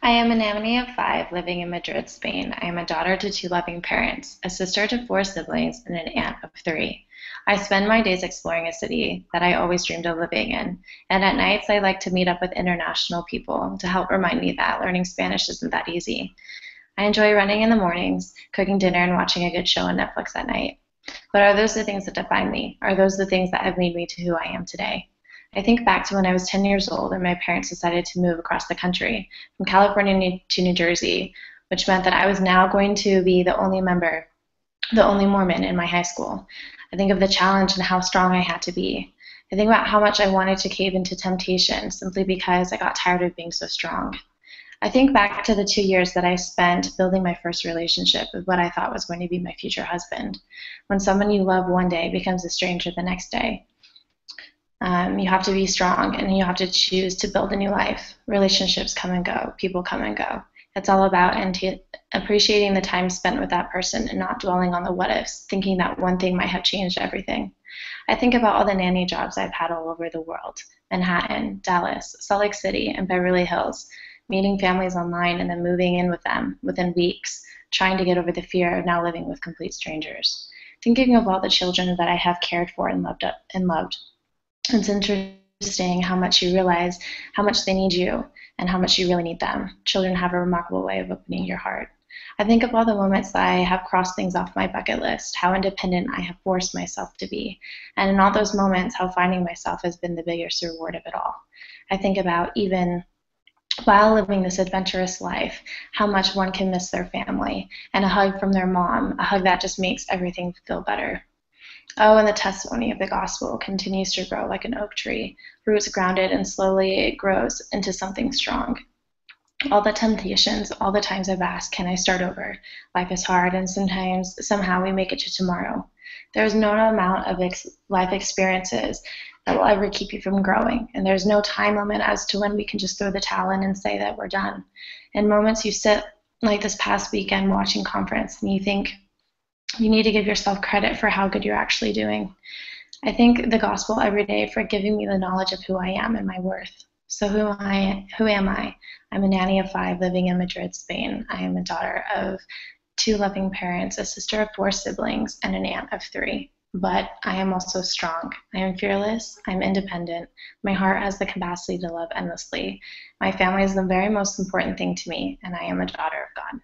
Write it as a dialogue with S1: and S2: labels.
S1: I am a nanny of five living in Madrid, Spain. I am a daughter to two loving parents, a sister to four siblings, and an aunt of three. I spend my days exploring a city that I always dreamed of living in, and at nights I like to meet up with international people to help remind me that learning Spanish isn't that easy. I enjoy running in the mornings, cooking dinner, and watching a good show on Netflix at night. But are those the things that define me? Are those the things that have made me to who I am today? I think back to when I was 10 years old and my parents decided to move across the country from California to New Jersey, which meant that I was now going to be the only Mormon in my high school. I think of the challenge and how strong I had to be. I think about how much I wanted to cave into temptation simply because I got tired of being so strong. I think back to the 2 years that I spent building my first relationship with what I thought was going to be my future husband. When someone you love one day becomes a stranger the next day, you have to be strong and you have to choose to build a new life. Relationships come and go, people come and go. It's all about appreciating the time spent with that person and not dwelling on the what ifs, thinking that one thing might have changed everything. I think about all the nanny jobs I've had all over the world: Manhattan, Dallas, Salt Lake City, and Beverly Hills, meeting families online and then moving in with them within weeks, trying to get over the fear of now living with complete strangers. Thinking of all the children that I have cared for and loved. It's interesting how much you realize how much they need you and how much you really need them. Children have a remarkable way of opening your heart. I think of all the moments that I have crossed things off my bucket list, how independent I have forced myself to be, and in all those moments, how finding myself has been the biggest reward of it all. I think about, even while living this adventurous life, how much one can miss their family and a hug from their mom, a hug that just makes everything feel better. Oh, and the testimony of the gospel continues to grow like an oak tree, roots grounded, and slowly it grows into something strong. All the temptations, all the times I've asked, can I start over? Life is hard, and somehow we make it to tomorrow. There's no amount of life experiences that will ever keep you from growing, and there's no time limit as to when we can just throw the towel in and say that we're done. In moments you sit, like this past weekend watching conference, and you think, you need to give yourself credit for how good you're actually doing. I thank the gospel every day for giving me the knowledge of who I am and my worth. So who am I? I'm a nanny of five living in Madrid, Spain. I am a daughter of two loving parents, a sister of four siblings, and an aunt of three. But I am also strong. I am fearless. I'm independent. My heart has the capacity to love endlessly. My family is the very most important thing to me, and I am a daughter of God.